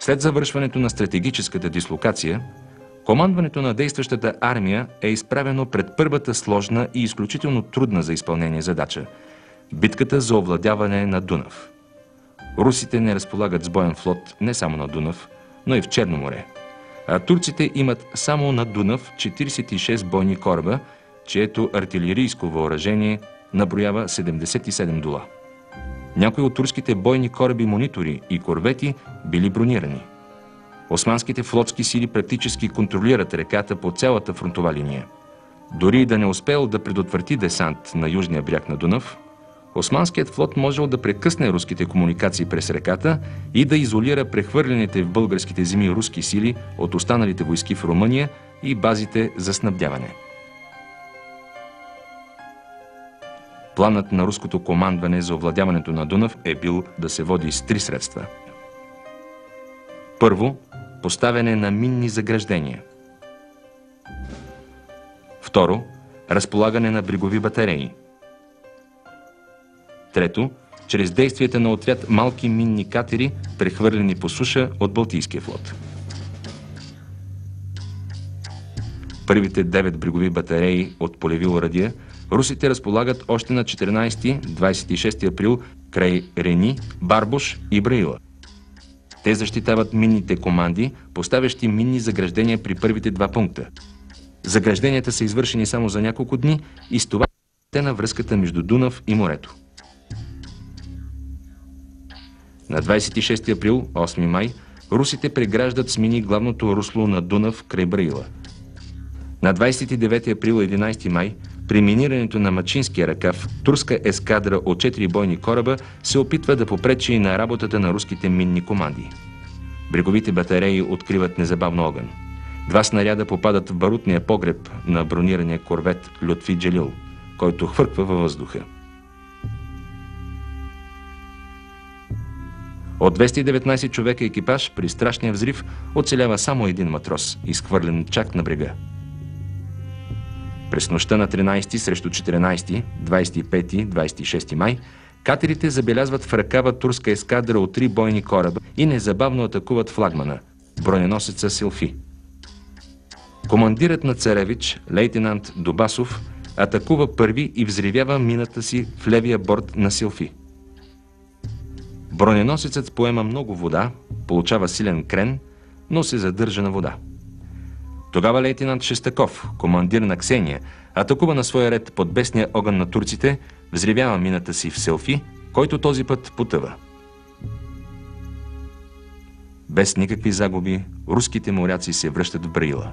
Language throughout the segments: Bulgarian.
След завършването на стратегическата дислокация, командването на действащата армия е изправено пред първата сложна и изключително трудна за изпълнение задача – битката за овладяване на Дунав. Русите не разполагат с боен флот не само на Дунав, но и в Черно море, а турците имат само на Дунав 46 бойни кораба, чието артилерийско въоръжение наброява 77 дула. Някои от турските бойни кораби монитори и корвети били бронирани. Османските флотски сили практически контролират реката по цялата фронтова линия. Дори да не успел да предотврати десант на южния бряг на Дунав, османският флот можел да прекъсне руските комуникации през реката и да изолира прехвърлените в българските земи руски сили от останалите войски в Румъния и базите за снабдяване. Планът на руското командване за овладяването на Дунав е бил да се води с три средства. Първо, поставяне на минни заграждения. Второ, разполагане на брегови батереи. Трето, чрез действията на отряд малки минни катери, прехвърлени по суша от Балтийския флот. Първите 9 брегови батереи от полеви оръдия русите разполагат още на 14-26 април край Рени, Барбуш и Браила. Те защитават минните команди, поставящи минни заграждения при първите два пункта. Загражденията са извършени само за няколко дни и с това е на връзката между Дунав и морето. На 26 април, 8 май, русите преграждат с мини главното русло на Дунав край Браила. На 29 април, 11 май, при минирането на Мачинския ръкав, турска ескадра от 4 бойни кораба се опитва да попречи на работата на руските минни команди. Бреговите батереи откриват незабавно огън. 2 снаряда попадат в барутния погреб на бронирания корвет Лютфи Джелил, който хвърква във въздуха. От 219 човека екипаж при страшния взрив оцелява само един матрос, изхвърлен чак на брега. През нощта на 13 срещу 14, 25, 26 май, катерите забелязват в ръкава турска ескадра от 3 бойни кораба и незабавно атакуват флагмана, броненосеца Силфи. Командирът на Царевич, лейтенант Добасов, атакува първи и взривява мината си в левия борт на Силфи. Броненосецът поема много вода, получава силен крен, но се задържа на вода. Тогава лейтенант Шестаков, командир на Ксения, атакува на своя ред под бесния огън на турците, взривява мината си в Селфи, който този път потъва. Без никакви загуби, руските моряци се връщат в Браила.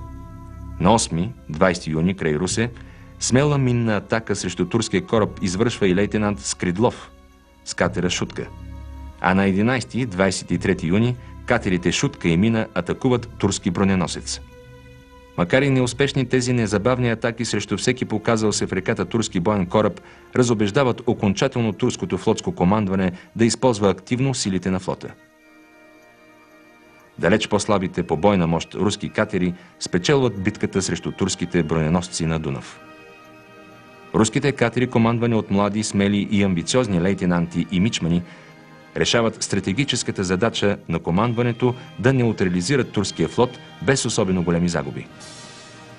На 8-20 юни край Русе смела минна атака срещу турския кораб извършва и лейтенант Скридлов с катера Шутка. А на 11-23 юни катерите Шутка и Мина атакуват турски броненосец. Макар и неуспешни, тези незабавни атаки срещу всеки показал се в реката турски боен кораб разобеждават окончателно турското флотско командване да използва активно силите на флота. Далеч по-слабите по бойна мощ руски катери спечелват битката срещу турските броненосци на Дунав. Руските катери, командвани от млади, смели и амбициозни лейтенанти и мичмани, решават стратегическата задача на командването да неутрализират турския флот без особено големи загуби.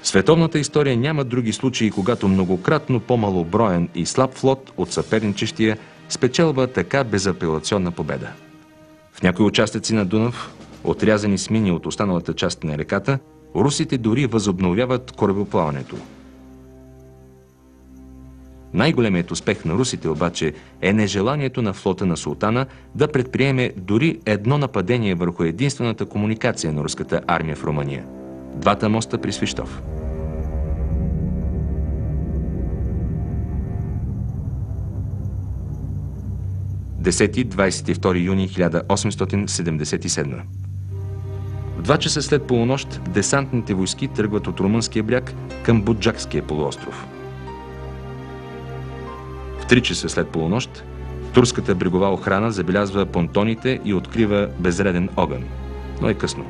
В световната история няма други случаи, когато многократно по-малоброен и слаб флот от съперничещия спечелва така безапелационна победа. В някои участъци на Дунав, отрязани с мини от останалата част на реката, русите дори възобновяват корабоплаването. Най-големият успех на русите обаче е нежеланието на флота на султана да предприеме дори едно нападение върху единствената комуникация на руската армия в Румъния – 2 моста при Свищов. – 10-22 юни 1877. В 2 часа след полунощ десантните войски тръгват от румънския бряг към Буджакския полуостров. В 3 часа след полунощ турската брегова охрана забелязва понтоните и открива безреден огън. Но е късно.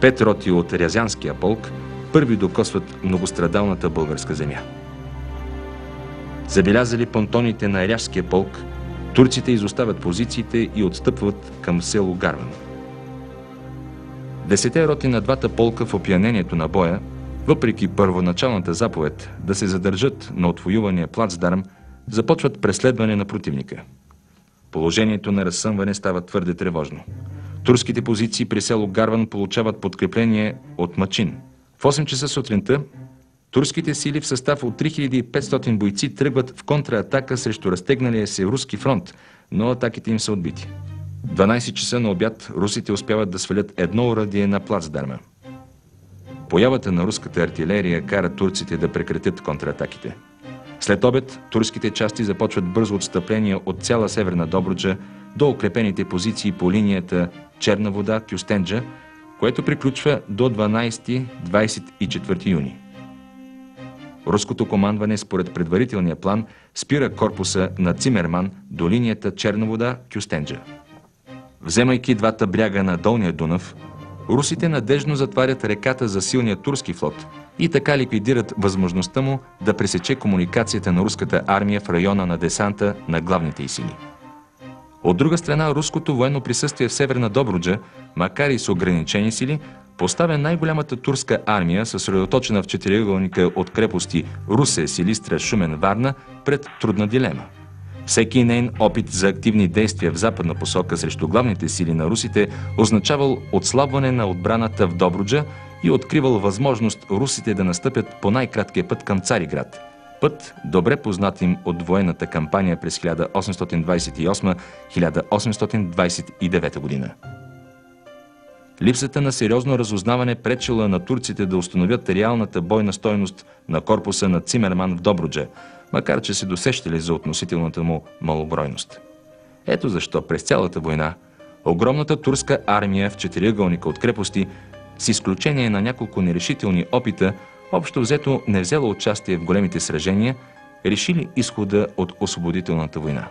5 роти от Рязанския полк първи докосват многострадалната българска земя. Забелязали понтоните на Ряжския полк, турците изоставят позициите и отстъпват към село Гарван. 10 роти на двата полка в опиянението на боя, въпреки първоначалната заповед да се задържат на отвоювания плацдарм, започват преследване на противника. Положението на разсъмване става твърде тревожно. Турските позиции при село Гарван получават подкрепление от Мачин. В 8 часа сутринта турските сили в състав от 3500 бойци тръгват в контратака срещу разтегналия се руски фронт, но атаките им са отбити. В 12 часа на обяд русите успяват да свалят едно оръдие на плацдарма. Появата на руската артилерия кара турците да прекратят контратаките. След обед турските части започват бързо отстъпление от цяла Северна Добруджа до укрепените позиции по линията Черна вода – Кюстенджа, което приключва до 12-24 юни. Руското командване според предварителния план спира корпуса на Цимерман до линията Черна вода – Кюстенджа. Вземайки двата бряга на Долния Дунав, русите надежно затварят реката за силния турски флот и така ликвидират възможността му да пресече комуникацията на руската армия в района на десанта на главните й сили. От друга страна, руското военно присъствие в Северна Добруджа, макар и с ограничени сили, поставя най-голямата турска армия, съсредоточена в четириъгълника от крепости Русе, Силистра, Шумен, Варна, пред трудна дилема. Всеки нейн опит за активни действия в западна посока срещу главните сили на русите означавал отслабване на отбраната в Добруджа и откривал възможност русите да настъпят по най-краткия път към Цариград. Път, добре познат им от военната кампания през 1828-1829 година. Липсата на сериозно разузнаване пречила на турците да установят реалната бойна стойност на корпуса на Цимерман в Добруджа, макар че се досещали за относителната му малобройност. Ето защо през цялата война огромната турска армия в четириъгълника от крепости, с изключение на няколко нерешителни опита, общо взето не взела участие в големите сражения, решили изхода от освободителната война.